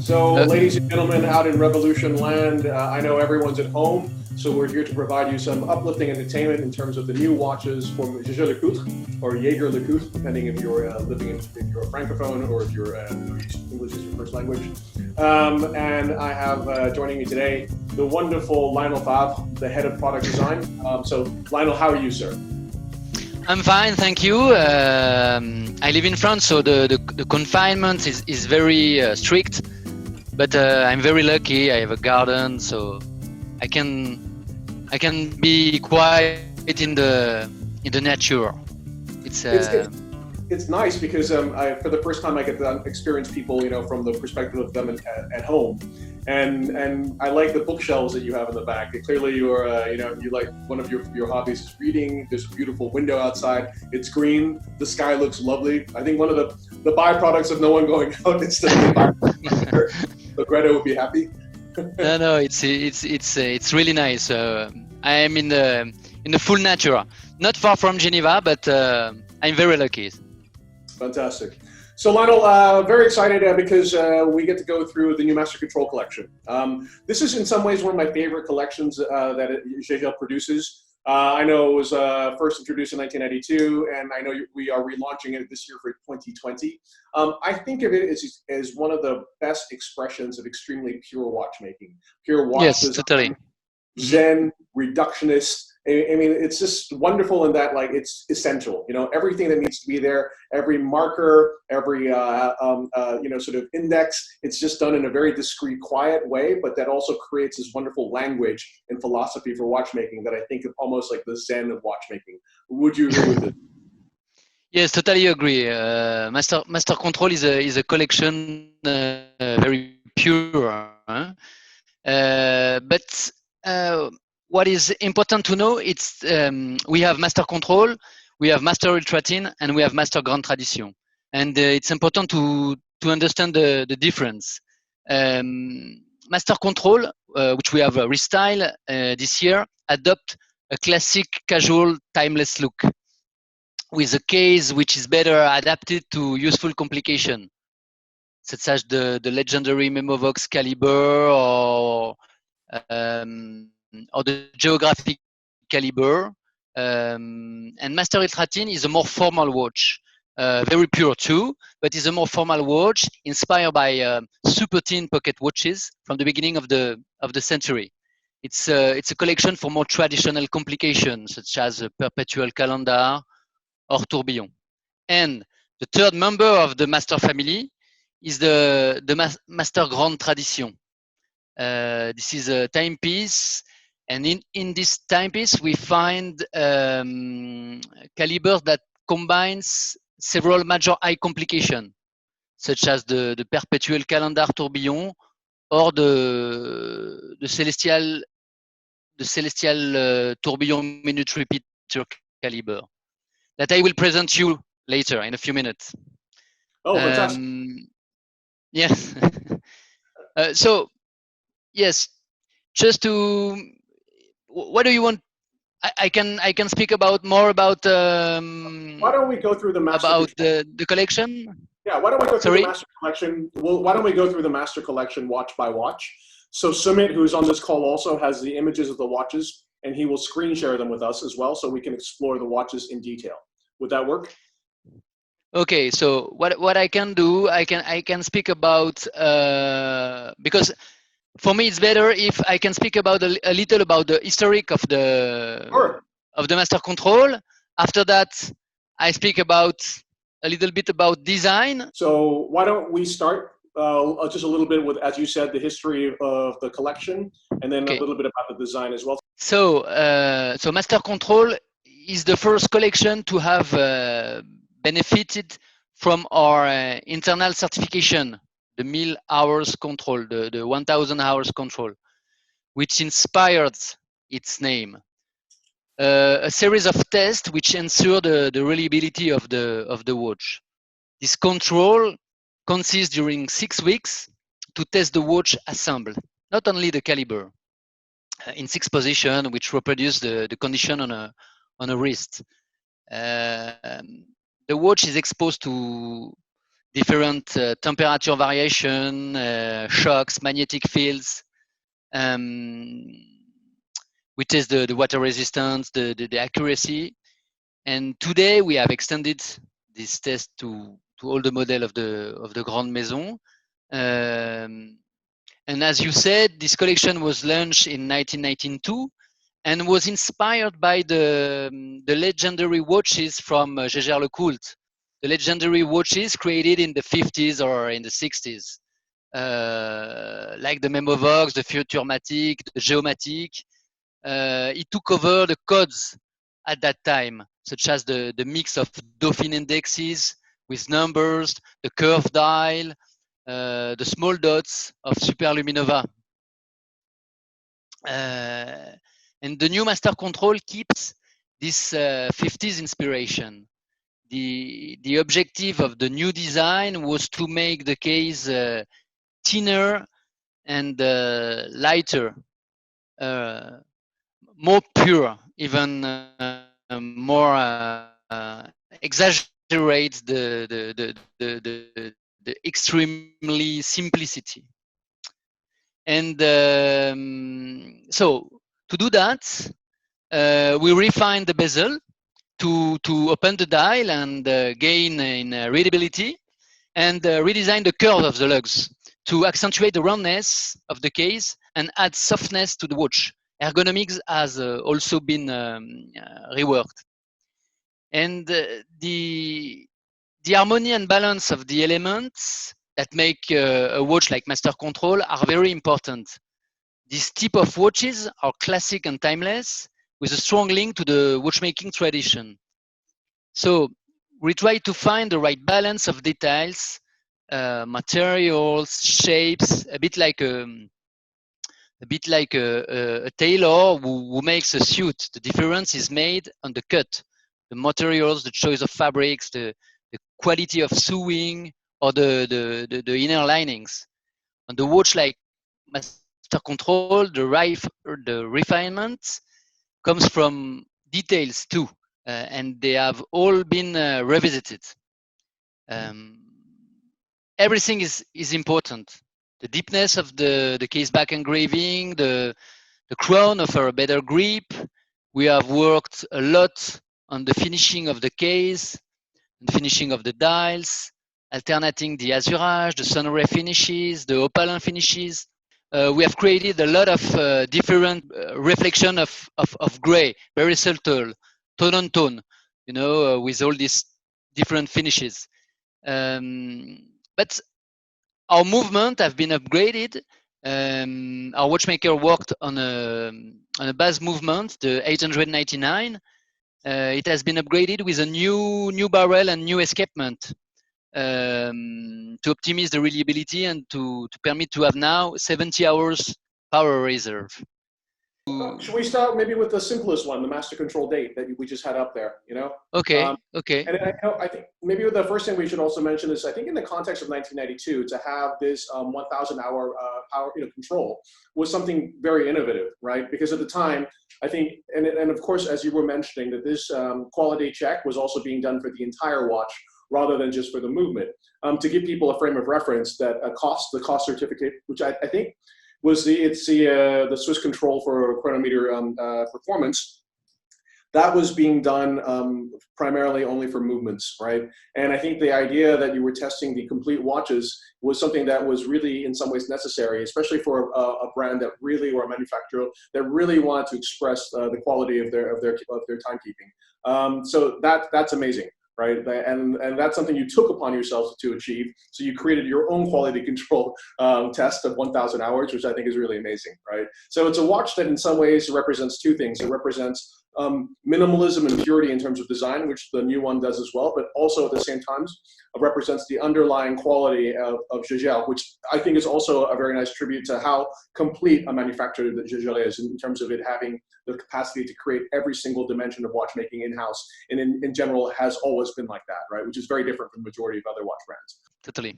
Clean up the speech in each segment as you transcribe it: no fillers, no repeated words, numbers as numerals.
So, ladies and gentlemen, out in Revolution Land, I know everyone's at home, so we're here to provide you some uplifting entertainment in terms of the new watches from Jaeger-LeCoultre or Jaeger-LeCoultre, depending if you're if you're a francophone or if you're English is your first language. And I have joining me today the wonderful Lionel Favre, the head of product design. So, Lionel, how are you, sir? I'm fine, thank you. I live in France, so the confinement is very strict. But I'm very lucky. I have a garden, so I can be quiet in the nature. It's nice because for the first time I get to experience people, from the perspective of them at home, and I like the bookshelves that you have in the back. Clearly, you're you like one of your hobbies is reading. There's a beautiful window outside. It's green. The sky looks lovely. I think one of the byproducts of no one going out is the so Greta would be happy. No, it's really nice. I am in the full nature, not far from Geneva, but I'm very lucky. Fantastic. So Lionel, very excited because we get to go through the new Master Control collection. This is in some ways one of my favorite collections that Jaeger produces. I know it was first introduced in 1992, and I know we are relaunching it this year for 2020. I think of it as one of the best expressions of extremely pure watchmaking. Pure watch yes, design, totally. Zen, reductionist. I mean, it's just wonderful in that, like, it's essential. Everything that needs to be there, every marker, every sort of index. It's just done in a very discreet, quiet way, but that also creates this wonderful language and philosophy for watchmaking that I think of almost like the Zen of watchmaking. Would you agree with it? Yes, totally agree. Master Control is a collection very pure, huh? But what is important to know, it's we have Master Control, we have Master Ultratin, and we have Master Grande Tradition. And it's important to understand the difference. Master Control, which we have restyled this year, adopt a classic casual timeless look with a case which is better adapted to useful complication, such as the legendary Memovox caliber or the geographic caliber. And Master Ultratin is a more formal watch, very pure too, but is a more formal watch inspired by super thin pocket watches from the beginning of the century. It's a collection for more traditional complications, such as a perpetual calendar or tourbillon. And the third member of the Master family is the Master Grande Tradition. This is a timepiece, and in this timepiece we find calibers that combines several major eye complications, such as the perpetual calendar tourbillon or the celestial tourbillon minute repeater caliber that I will present you later in a few minutes. Oh, fantastic. Yes. So, yes, just to, what do you want? I can speak about more about why don't we go through the master about the collection? Yeah, why don't we go through the master collection? Well, why don't we go through the master collection watch by watch? So Sumit, who's on this call, also has the images of the watches, and he will screen share them with us as well, so we can explore the watches in detail. Would that work? Okay, so what I can do, I can speak about because for me it's better if I can speak about a little about the historic of the Master Control. After that, I speak about a little bit about design. So why don't we start just a little bit with, as you said, the history of the collection, and then a little bit about the design as well. So so Master Control is the first collection to have benefited from our internal certification, the 1000 hours control, the 1000 hours control, which inspired its name. A series of tests which ensure the reliability of the watch. This control consists during 6 weeks to test the watch assembled, not only the caliber, in 6 positions, which reproduce the condition on a wrist. The watch is exposed to different temperature variation, shocks, magnetic fields. We test the water resistance, the accuracy. And today we have extended this test to all the model of the Grande Maison. And as you said, this collection was launched in 1992 and was inspired by the legendary watches from Jaeger-LeCoultre, the legendary watches created in the 50s or in the 60s, like the Memovox, the Futurmatic, the Geomatic. It took over the codes at that time, such as the mix of Dauphine indexes with numbers, the curved dial, the small dots of Superluminova. And the new master control keeps this 50s inspiration. The objective of the new design was to make the case thinner and lighter, more pure, even more exaggerates the extremely simplicity. And so to do that, we refine the bezel to open the dial and gain in readability, and redesign the curve of the lugs to accentuate the roundness of the case and add softness to the watch. Ergonomics has also been reworked. And the harmony and balance of the elements that make a watch like Master Control are very important. These type of watches are classic and timeless, with a strong link to the watchmaking tradition. So we try to find the right balance of details, materials, shapes, a bit like a tailor who makes a suit. The difference is made on the cut, the materials, the choice of fabrics, the quality of sewing, or the inner linings. On the watch like Master Control, the refinement comes from details too, and they have all been revisited. Everything is important. The deepness of the case back engraving, the crown offer a better grip. We have worked a lot on the finishing of the case, the finishing of the dials, alternating the azurage, the sunray finishes, the opaline finishes. We have created a lot of different reflection of gray, very subtle, tone on tone, you know, with all these different finishes. But our movement have been upgraded. Our watchmaker worked on a base movement, the 899. It has been upgraded with a new barrel and new escapement to optimize the reliability and to permit to have now 70 hours power reserve. Should we start maybe with the simplest one, the master control date that we just had up there, you know? Okay, okay. And I think maybe the first thing we should also mention is, I think in the context of 1992, to have this 1,000 hour power control was something very innovative, right? Because at the time, I think, and of course, as you were mentioning, that this quality check was also being done for the entire watch rather than just for the movement. To give people a frame of reference, that the cost certificate, which I think was the Swiss control for chronometer performance, that was being done primarily only for movements, right? And I think the idea that you were testing the complete watches was something that was really in some ways necessary, especially for a brand that really, or a manufacturer that really wanted to express the quality of their timekeeping. So that's amazing. Right, and that's something you took upon yourselves to achieve. So you created your own quality control test of 1,000 hours, which I think is really amazing, right? So it's a watch that in some ways represents two things. It represents minimalism and purity in terms of design, which the new one does as well, but also at the same time represents the underlying quality of Jaeger, which I think is also a very nice tribute to how complete a manufacturer that Jaeger is in terms of it having the capacity to create every single dimension of watchmaking in-house, and in general has always been like that, right? Which is very different from the majority of other watch brands. Totally.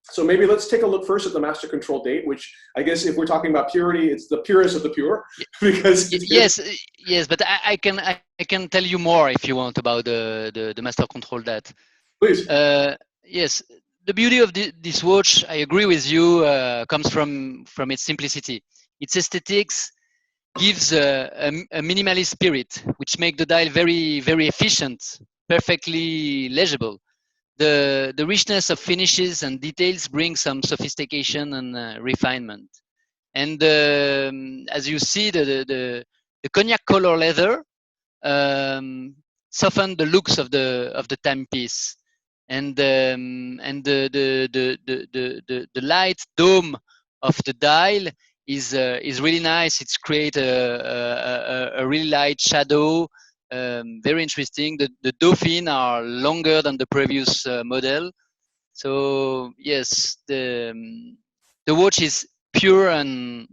So maybe let's take a look first at the master control date, which I guess if we're talking about purity, it's the purest of the pure, because yes, but I can tell you more if you want about the master control date. Please. Yes, the beauty of this watch, I agree with you, comes from its simplicity. Its aesthetics gives a minimalist spirit, which make the dial very, very efficient, perfectly legible. The richness of finishes and details bring some sophistication and refinement. And as you see, the cognac color leather soften the looks of the timepiece, and the light dome of the dial is really nice. It's create a really light shadow, very interesting. The Dauphine are longer than the previous model, so yes, the watch is pure, and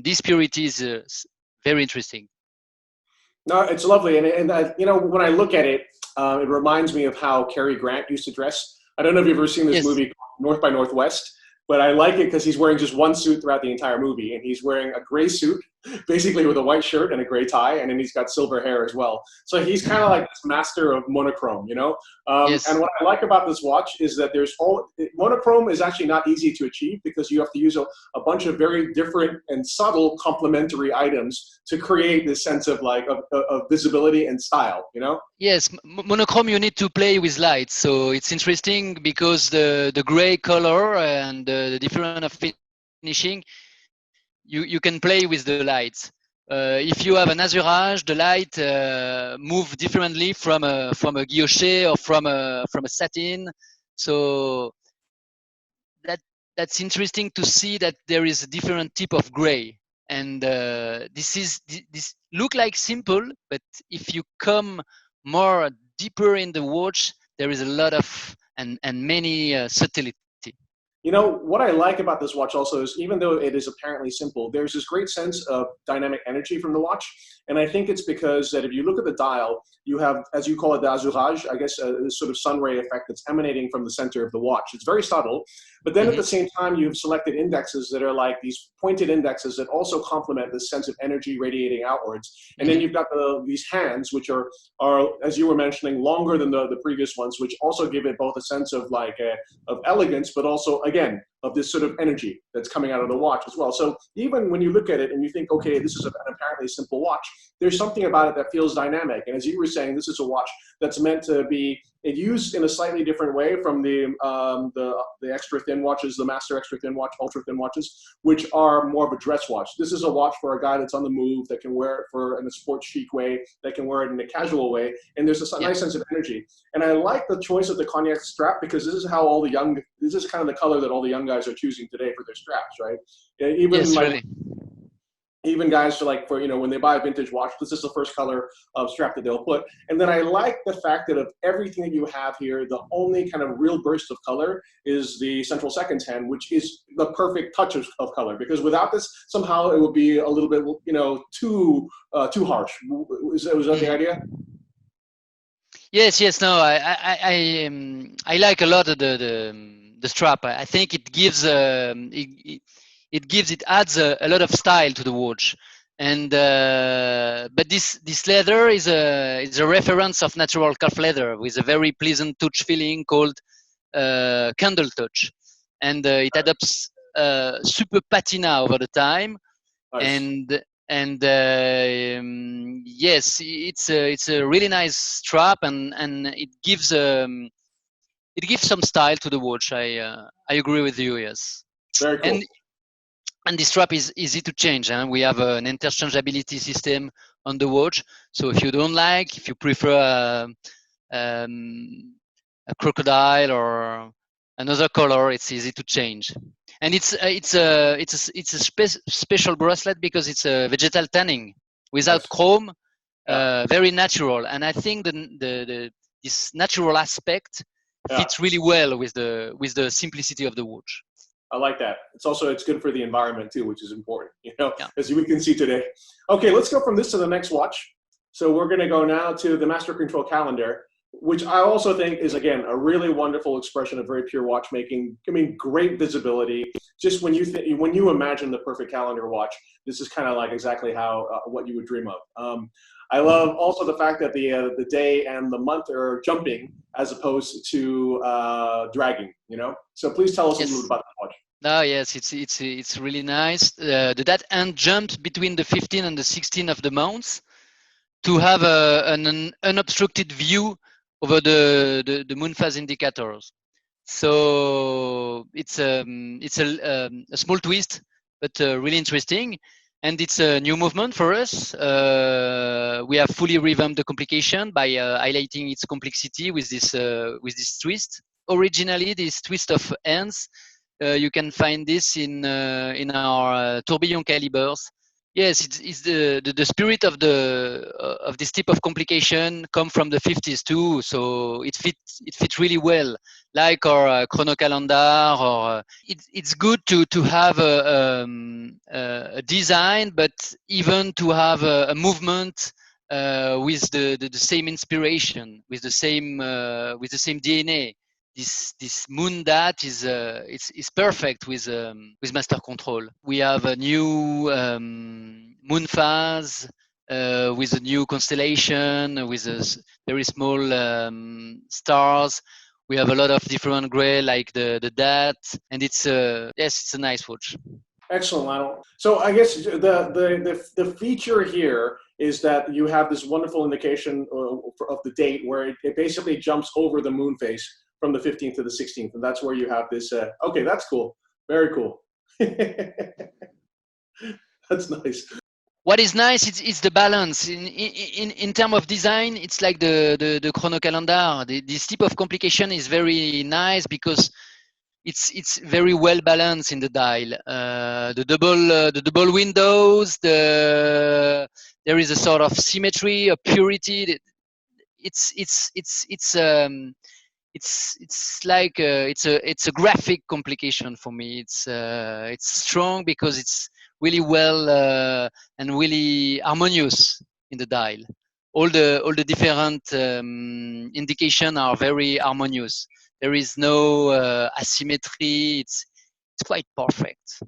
this purity is very interesting. No, it's lovely, and you know, when I look at it, it reminds me of how Cary Grant used to dress. I don't know if you've ever seen this Yes. movie North by Northwest, but I like it because he's wearing just one suit throughout the entire movie, and he's wearing a gray suit, basically with a white shirt and a gray tie, and then he's got silver hair as well. So he's kind of like this master of monochrome, you know. And Yes. what I like about this watch is that monochrome is actually not easy to achieve because you have to use a bunch of very different and subtle complementary items to create this sense of of visibility and style, you know. Yes, monochrome, you need to play with light. So it's interesting because the gray color and the different of finishing, you can play with the lights. If you have an azurage, the light move differently from a guilloche or from a satin. So that that's interesting to see that there is a different type of gray, and this look like simple, but if you come more deeper in the watch, there is a lot of and many subtlety. You know, what I like about this watch also is even though it is apparently simple, there's this great sense of dynamic energy from the watch. And I think it's because that if you look at the dial, you have, as you call it, the azurage, I guess, this sort of sun ray effect that's emanating from the center of the watch. It's very subtle. But then at the Mhm. same time, you've selected indexes that are like these pointed indexes that also complement this sense of energy radiating outwards. And then Mhm. you've got these hands, which are, as you were mentioning, longer than the previous ones, which also give it both a sense of of elegance, but also, again, of this sort of energy that's coming out of the watch as well. So even when you look at it and you think, okay, this is an apparently simple watch, there's something about it that feels dynamic. And as you were saying, this is a watch that's meant to be used in a slightly different way from the extra thin watches, the master extra thin watch, ultra thin watches, which are more of a dress watch. This is a watch for a guy that's on the move, that can wear it in a sports chic way, that can wear it in a casual way, and there's a Yeah. nice sense of energy. And I like the choice of the cognac strap because this is kind of the color that all the young guys are choosing today for their straps, right? Even Yes, like really. even guys for when they buy a vintage watch, this is the first color of strap that they'll put. And then I like the fact that of everything that you have here, the only kind of real burst of color is the central seconds hand, which is the perfect touch of color. Because without this, somehow it would be a little bit too harsh. Was that the Mhm. idea? Yes, yes. No, I like a lot of the strap. I think it gives it adds a lot of style to the watch, and but this leather is a reference of natural calf leather with a very pleasant touch feeling called candle touch, and it adopts super patina over the time, Nice. and yes, it's a really nice strap, and it gives some style to the watch. I agree with you. Yes, Very and cool. and the strap is easy to change. And we have an interchangeability system on the watch. So if you prefer a crocodile or another color, it's easy to change. And it's a special bracelet because it's a vegetal tanning without Nice. chrome, Yeah. very natural. And I think this natural aspect Yeah. fits really well with the simplicity of the watch. I like that. It's good for the environment too, which is important, Yeah. as we can see today. Okay, let's go from this to the next watch. So we're going to go now to the Master Control Calendar, which I also think is, again, a really wonderful expression of very pure watchmaking. I mean, great visibility. Just when you imagine the perfect calendar watch, this is kind of like exactly how what you would dream of. I love also the fact that the day and the month are jumping, as opposed to dragging, you know? So please tell us a little bit Yes. about that watch. No, yes, it's really nice. That end jumped between the 15 and the 16 of the mounts to have an unobstructed view over the moon phase indicators. So it's a small twist, but really interesting, and it's a new movement for us. We have fully revamped the complication by highlighting its complexity with this twist. Originally, this twist of ends, you can find this in our tourbillon calibers. Yes, it's the spirit of this type of complication come from the 50s too. So it fits really well, like our chrono calendar. Or it's good to have a design, but even to have a movement with the same inspiration, with the same DNA. This moon dat is perfect with master control. We have a new moon phase with a new constellation with very small stars. We have a lot of different gray like the dat, and it's it's a nice watch. Excellent, Lionel. So I guess the feature here is that you have this wonderful indication of the date where it basically jumps over the moon phase from the 15th to the 16th, and that's where you have this. Okay, that's cool. Very cool. That's nice. What is nice is the balance in terms of design. It's like the chrono calendar. This type of complication is very nice because it's very well balanced in the dial. The double windows. There is a sort of symmetry, a purity. It's like it's a graphic complication for me. It's strong because it's really well and really harmonious in the dial. All the different indication are very harmonious. There is no asymmetry. It's quite perfect.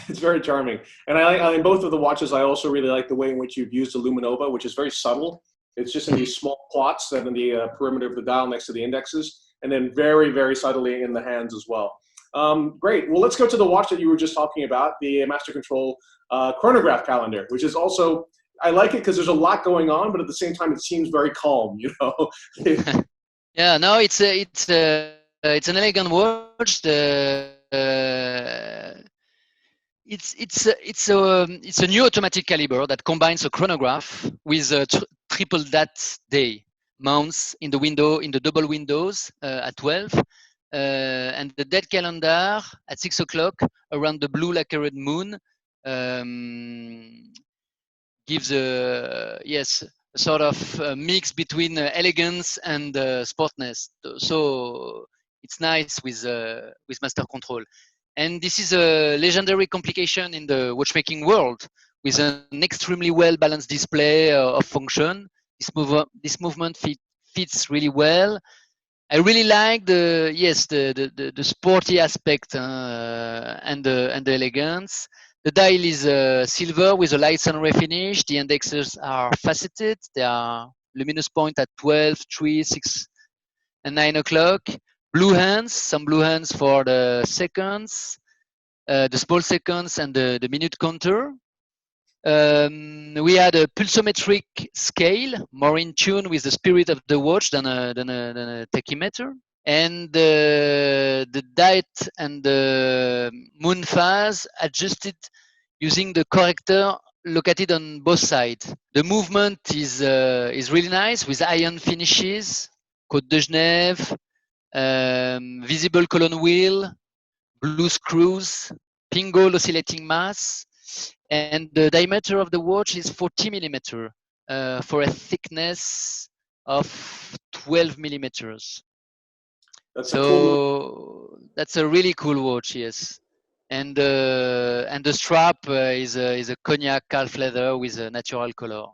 It's very charming. And in both of the watches, I also really like the way in which you've used the luminova, which is very subtle. It's just in these small plots that in the perimeter of the dial next to the indexes, and then very, very subtly in the hands as well. Great. Well, let's go to the watch that you were just talking about, the Master Control chronograph calendar, which is also, I like it because there's a lot going on, but at the same time, it seems very calm, you know? Yeah, no, it's an elegant watch. It's a new automatic caliber that combines a chronograph with a triple dat day mounts in the double windows at 12, and the dead calendar at 6 o'clock around the blue lacquered moon gives a sort of mix between elegance and sportness. So it's nice with master control. And this is a legendary complication in the watchmaking world with an extremely well balanced display of function. This movement fits really well. I really like the sporty aspect and the elegance. The dial is silver with a light sunray finish. The indexes are faceted. They are luminous point at 12, 3, 6, and 9 o'clock. Some blue hands for the seconds, the small seconds, and the minute counter. We had a pulsometric scale, more in tune with the spirit of the watch than a tachymeter. And the date and the moon phase adjusted using the corrector located on both sides. The movement is really nice with iron finishes, Côte de Genève, visible column wheel, blue screws, pinhole oscillating mass, and the diameter of the watch is 40 millimeter for a thickness of 12 millimeters. That's a really cool watch, yes. And the strap is a cognac calf leather with a natural color,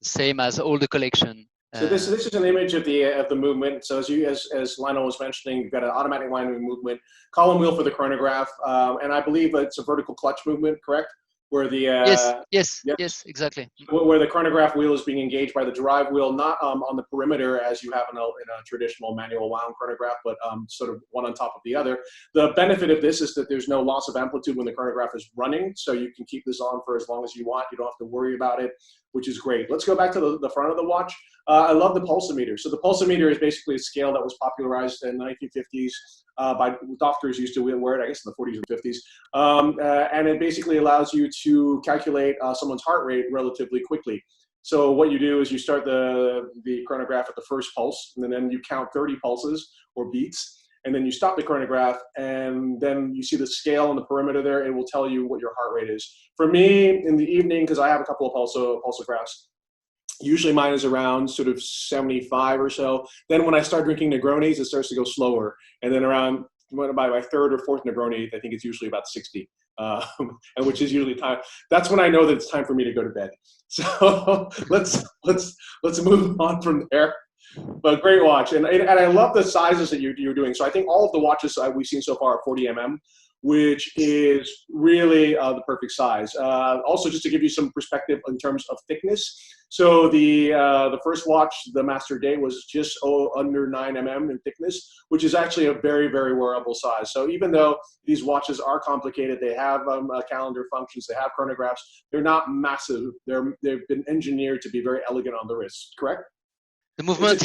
same as all the collection. So this is an image of the movement. So as Lionel was mentioning, you've got an automatic line movement, column wheel for the chronograph, and I believe it's a vertical clutch movement, correct? where the yes, exactly. where the chronograph wheel is being engaged by the drive wheel, not on the perimeter as you have in a traditional manual wound chronograph, but sort of one on top of the other. The benefit of this is that there's no loss of amplitude when the chronograph is running, so you can keep this on for as long as you want. You don't have to worry about it, which is great. Let's go back to the front of the watch. I love the pulsometer. So the pulsometer is basically a scale that was popularized in the 1950s by doctors used to wear it, I guess, in the 40s and 50s. And it basically allows you to calculate someone's heart rate relatively quickly. So what you do is you start the chronograph at the first pulse, and then you count 30 pulses or beats, and then you stop the chronograph, and then you see the scale on the perimeter there. It will tell you what your heart rate is. For me, in the evening, because I have a couple of pulsographs, usually mine is around sort of 75 or so. Then when I start drinking Negronis, it starts to go slower. And then around by my third or fourth Negroni, I think it's usually about 60, and which is usually time. That's when I know that it's time for me to go to bed. So let's move on from there. But great watch, and I love the sizes that you're doing. So I think all of the watches we've seen so far are 40 mm, which is really the perfect size. Also, just to give you some perspective in terms of thickness. So the first watch, the Master Day, was just under 9 mm in thickness, which is actually a very, very wearable size. So even though these watches are complicated, they have calendar functions, they have chronographs, they're not massive. They've been engineered to be very elegant on the wrist, correct? The movement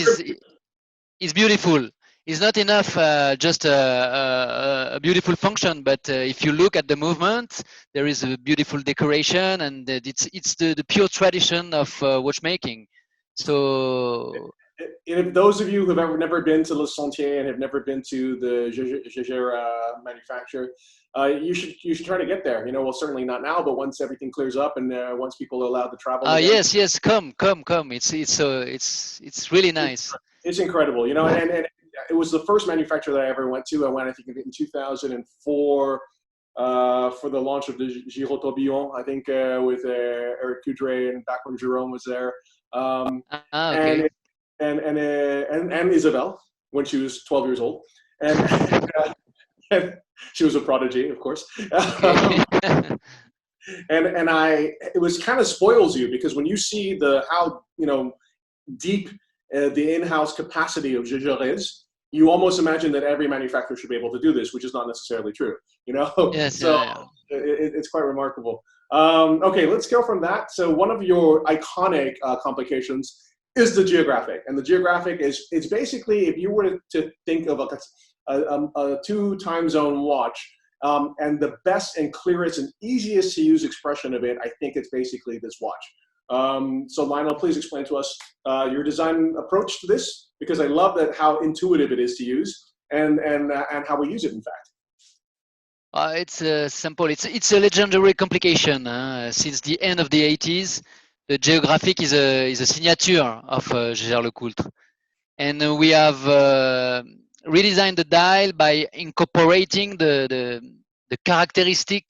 is beautiful. It's not enough just a beautiful function, but if you look at the movement, there is a beautiful decoration, and it's the pure tradition of watchmaking. So, if those of you who have never been to Le Sentier and have never been to the Jaeger manufacturer, you should try to get there. You know, well, certainly not now, but once everything clears up and once people are allowed to travel. Yes, come. It's really nice. It's incredible, you know, and it was the first manufacturer that I ever went to. I went, I think, in 2004 for the launch of the Giro Tourbillon, I think, with Eric Coudray and back when Jerome was there. Okay. And Isabel when she was 12 years old, and she was a prodigy, of course. Okay. and it was kind of spoils you, because when you see how deep the in-house capacity of Jaeger is, you almost imagine that every manufacturer should be able to do this, which is not necessarily true. You know, yes, so yeah. It's quite remarkable. Okay, let's go from that. So one of your iconic complications is the geographic, and the geographic it's basically, if you were to think of a 2 time zone watch, and the best and clearest and easiest to use expression of it, I think it's basically this watch. So Lionel, please explain to us your design approach to this, because I love how intuitive it is to use, and how we use it, in fact. It's simple. It's a legendary complication. Since the end of the 80s, the geographic is a signature of Jaeger-LeCoultre, and we have redesigned the dial by incorporating the characteristic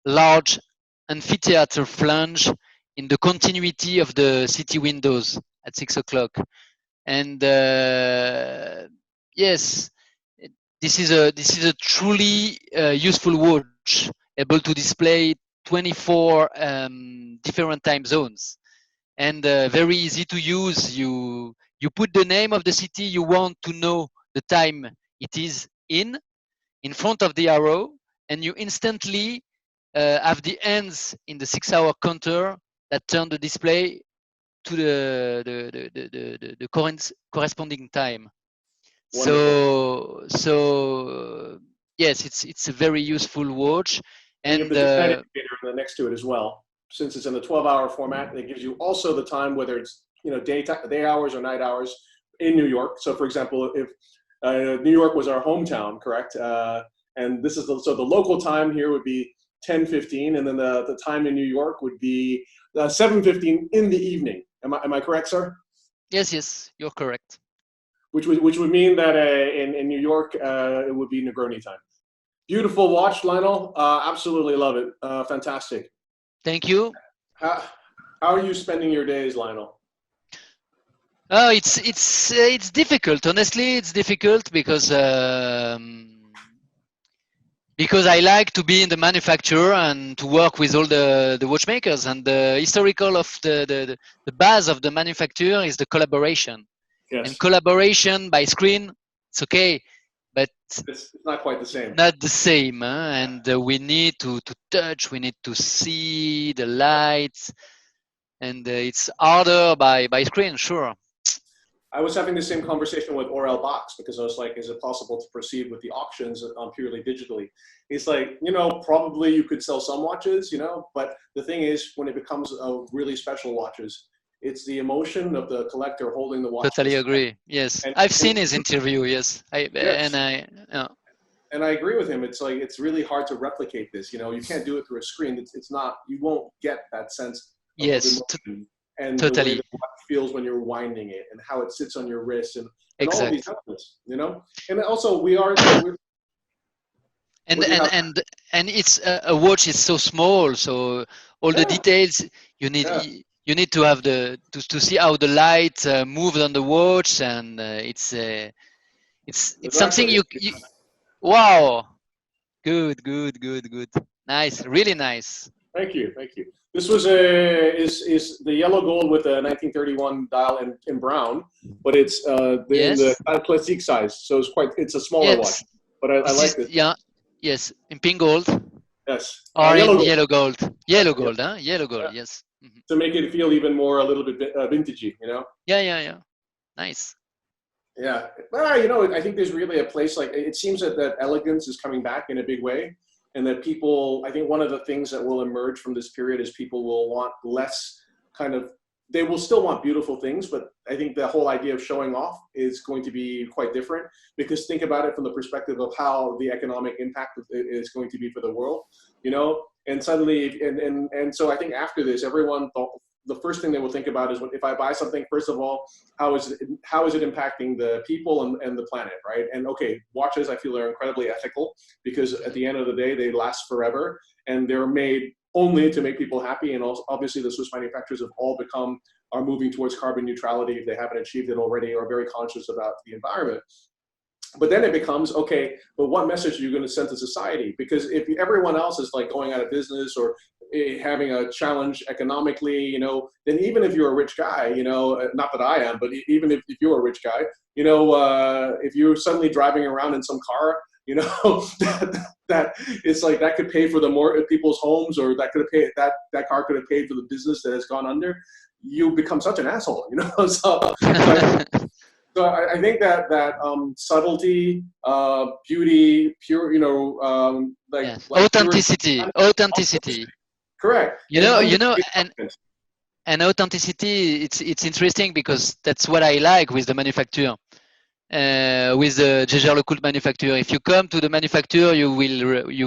large amphitheater flange in the continuity of the city windows at 6 o'clock. And yes, this is a truly useful watch, able to display 24 different time zones, and very easy to use. You put the name of the city you want to know the time it is in front of the arrow, and you instantly have the ends in the 6-hour counter that turn the display to the corresponding time. Wonderful. So yes, it's a very useful watch, and you and have the time indicator next to it as well. Since it's in the 12-hour format, it gives you also the time, whether it's day hours or night hours in New York. So, for example, if New York was our hometown, correct? And this is so the local time here would be 10:15, and then the time in New York would be 7:15 in the evening. Am I correct, sir? Yes, you're correct. Which would mean that in New York it would be Negroni time. Beautiful watch, Lionel. Absolutely love it. Fantastic. Thank you. How are you spending your days, Lionel? It's difficult. Honestly, it's difficult because because I like to be in the manufacturer and to work with all the watchmakers. And the historical of the base of the manufacturer is the collaboration. And Yes. collaboration by screen, it's okay, but It's not quite the same. not the same. And we need to touch, we need to see the lights, and it's harder by screen, sure. I was having the same conversation with Orel Box because I was like, is it possible to proceed with the auctions purely digitally? He's like, probably you could sell some watches, but the thing is, when it becomes a really special watches, it's the emotion of the collector holding the watch. Totally agree. Yes, And, I've seen his interview. Yes, yes. Yeah. And I agree with him. It's like, it's really hard to replicate this. You can't do it through a screen. It's not, you won't get that sense of Yes, emotion and the way totally. the watch feels when you're winding it and how it sits on your wrist and all of these Exact. elements. And also we're And what do you have? and it's a watch is so small, so all the Yeah, details you need yeah, you need to have to see how the light moved on the watch, and it's something exactly. you wow, good, nice, really nice. Thank you, thank you. This was is the yellow gold with a 1931 dial in brown, but it's in the Yes, classique size, so it's a smaller watch. yes, But I this like is, this. yeah, yes, in pink gold Yes, or yellow in gold. yellow gold. Yeah, Yellow yeah, gold, huh? Yellow gold, yeah. yes. To make it feel even more a little bit vintagey. Yeah, nice. Yeah, well, I think there's really a place like it seems that elegance is coming back in a big way, and that people. I think one of the things that will emerge from this period is people will want less kind of. They will still want beautiful things, but I think the whole idea of showing off is going to be quite different. Because think about it from the perspective of how the economic impact is going to be for the world. And suddenly, and so I think after this, everyone thought the first thing they will think about is if I buy something, first of all, how is it impacting the people and the planet, right? And okay, watches I feel are incredibly ethical because at the end of the day they last forever and they're made only to make people happy. And also, obviously, the Swiss manufacturers have all are moving towards carbon neutrality if they haven't achieved it already, or very conscious about the environment. But then it becomes, okay, but what message are you going to send to society? Because if everyone else is like going out of business or having a challenge economically, then even if you're a rich guy, not that I am, but even if you're a rich guy, if you're suddenly driving around in some car, that it's like that could pay for the more people's homes, or that could have paid that car could have paid for the business that has gone under. You become such an asshole, So I think that subtlety, beauty, pure, Yes, like purity. authenticity. Correct. You know, and authenticity. It's interesting because that's what I like with the manufacturer, with the Jaeger-LeCoultre manufacturer. If you come to the manufacturer, you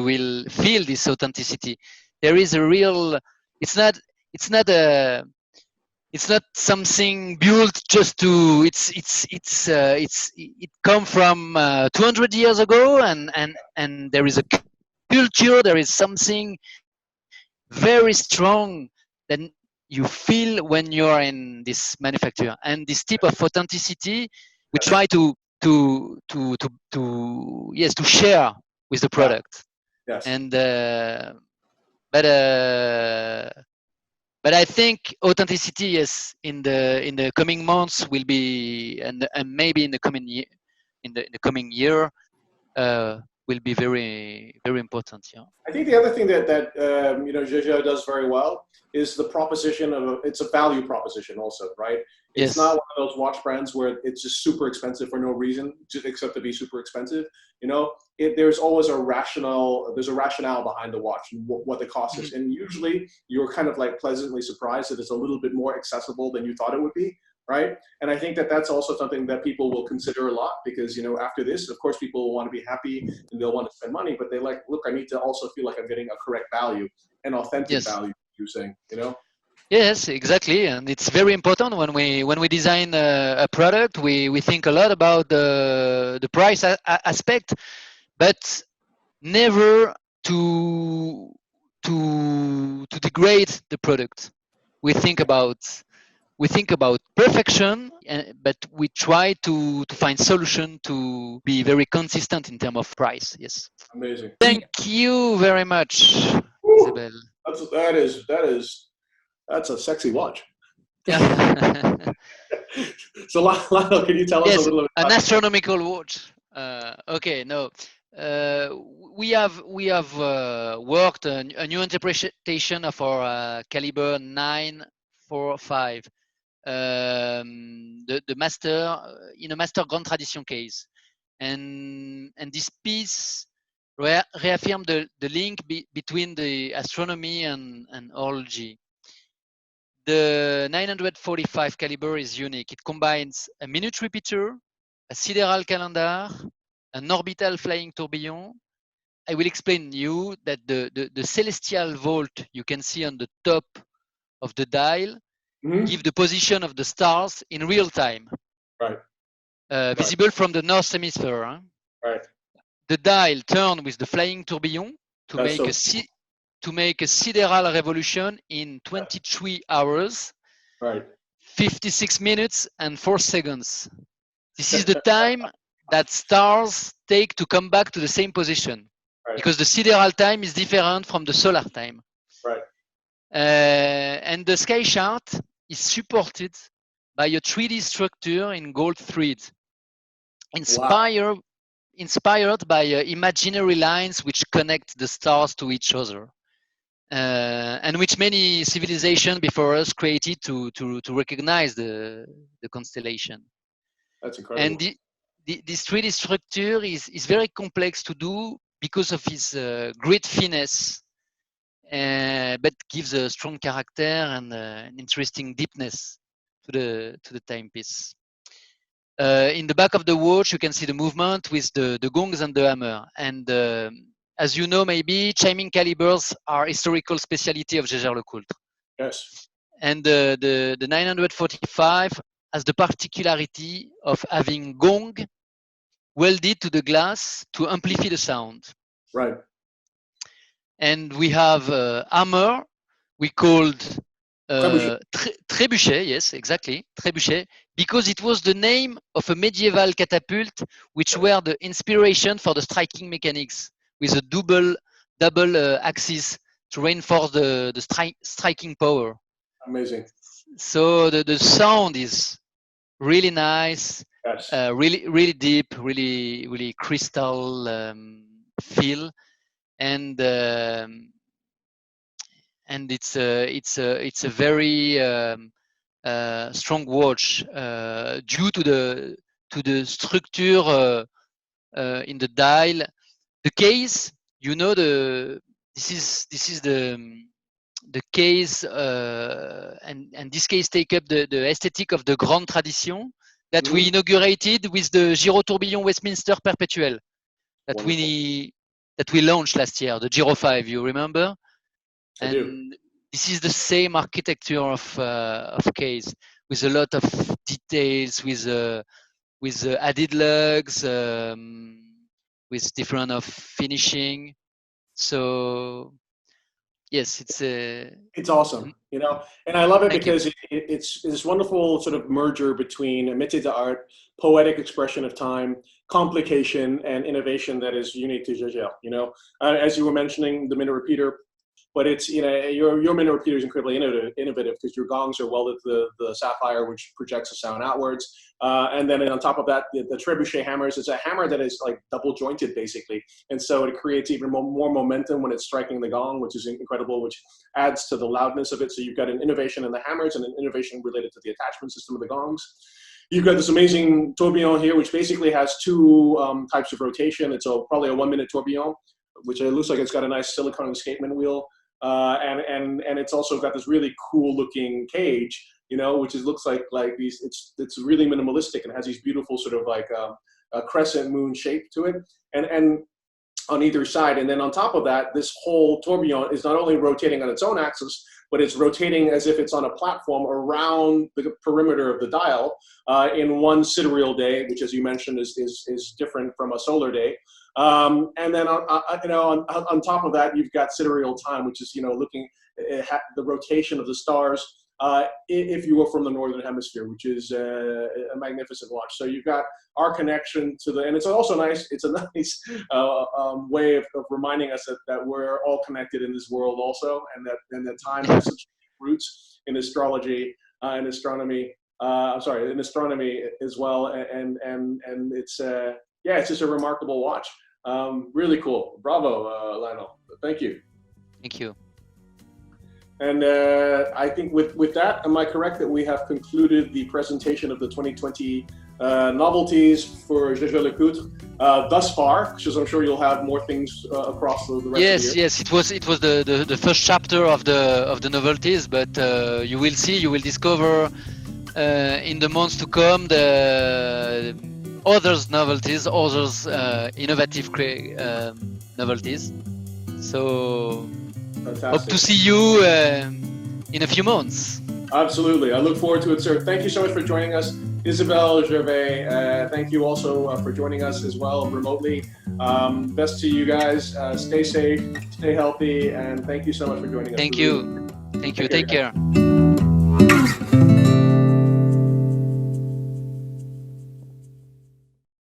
will feel this authenticity. There is a real. It's not. It's not a. It's not something built just to. It come from 200 years ago, and there is a culture. There is something very strong that you feel when you're in this manufacturer, and this type of authenticity we Yes. try to share with the Yeah. product. Yes. And but uh, but I think authenticity, yes, in the coming months will be, and maybe in the coming year, in the coming year, will be very important. Yeah. I think the other thing that Jaeger does very well is the proposition of it's a value proposition also, right? It's not Yes. one of those watch brands where it's just super expensive for no reason, just except to be super expensive. There's always there's a rationale behind the watch and what the cost is, and usually you're kind of like pleasantly surprised that it's a little bit more accessible than you thought it would be. Right. And I think that that's also something that people will consider a lot because, after this, of course, people will want to be happy and they'll want to spend money, but they look, I need to also feel like I'm getting a correct value and authentic Yes. value, you're saying. Yes, exactly, and it's very important when we design a product. We think a lot about the price aspect, but never to degrade the product. We think about we think about perfection, but we try to find solution to be very consistent in terms of price. Yes. Amazing. Thank you very much, Woo! Isabel. That's a sexy watch. Yeah. So Lionel, can you tell us a Yes, little bit an about astronomical watch. Okay, no. We have worked a new interpretation of our caliber 945, the master in a master Grande Tradition case, and this piece reaffirmed the link between the astronomy and horology. The 945 caliber is unique. It combines a minute repeater, a sideral calendar, an orbital flying tourbillon. I will explain you that the celestial vault you can see on the top of the dial give the position of the stars in real time. Right. Visible from the north hemisphere. Huh? Right. The dial turn with the flying tourbillon to make a sideral revolution in 23 hours, Right. 56 minutes and 4 seconds. This is the time that stars take to come back to the same position, Right. because the sideral time is different from the solar time. Right. And the sky chart is supported by a 3D structure in gold thread, inspired by imaginary lines which connect the stars to each other. And which many civilizations before us created to recognize the constellation. That's incredible. And this 3D structure is very complex to do because of its great finesse, but gives a strong character and an interesting deepness to the timepiece. In the back of the watch, you can see the movement with the gongs and the hammer. And as you know, maybe chiming calibers are historical specialty of Jaeger-LeCoultre. Yes. And the 945 has the particularity of having gong welded to the glass to amplify the sound. Right. And we have hammer, we called Trébuchet, yes, exactly, Trébuchet, because it was the name of a medieval catapult, which were the inspiration for the striking mechanics, with a double axis to reinforce the striking power. Amazing. So the sound is really nice, Yes. really deep, really crystal feel, and it's a very strong watch due to the structure in the dial. The case, you know, this is the case, and this case take up the aesthetic of the Grande Tradition that we inaugurated with the Giro Tourbillon Westminster Perpetuel that we launched last year, the Giro 5, you remember? I do. This is the same architecture of case with a lot of details, with added lugs, with different of finishing. So yes, it's awesome, you know, and I love it because it's this wonderful sort of merger between métier d'art, poetic expression of time, complication, and innovation that is unique to Jaeger. You know, as you were mentioning, the minute repeater. But it's, you know, your minute repeater is incredibly innovative because your gongs are welded to the sapphire, which projects the sound outwards. And then on top of that, the trebuchet hammers is a hammer that is like double jointed basically. And so it creates even more momentum when it's striking the gong, which is incredible, which adds to the loudness of it. So you've got an innovation in the hammers and an innovation related to the attachment system of the gongs. You've got this amazing tourbillon here, which basically has two types of rotation. It's probably a 1 minute tourbillon, which it looks like it's got a nice silicone escapement wheel. And it's also got this really cool looking cage, you know, which looks like these. It's really minimalistic and has these beautiful sort of like a crescent moon shape to it, and on either side. And then on top of that, this whole tourbillon is not only rotating on its own axis, but it's rotating as if it's on a platform around the perimeter of the dial in one sidereal day, which, as you mentioned, is different from a solar day. And then on top of that, you've got sidereal time, which is, you know, looking at the rotation of the stars if you were from the Northern Hemisphere, which is a magnificent watch. So you've got our connection to and it's also nice, it's a nice way of reminding us that we're all connected in this world also, and that time has such roots in astrology and astronomy. In astronomy as well, and it's it's just a remarkable watch. Really cool. Bravo, Lionel. Thank you. Thank you. And I think with that, am I correct that we have concluded the presentation of the 2020 novelties for Jaeger-LeCoultre thus far? Because I'm sure you'll have more things across the rest of the year. Yes. It was the first chapter of the novelties, but you will discover in the months to come the others novelties, others innovative novelties. So fantastic. Hope to see you in a few months. Absolutely. I look forward to it, sir. Thank you so much for joining us. Isabelle, Gervais, thank you also for joining us as well remotely. Best to you guys. Stay safe, stay healthy, and thank you so much for joining us. Thank you. Take care.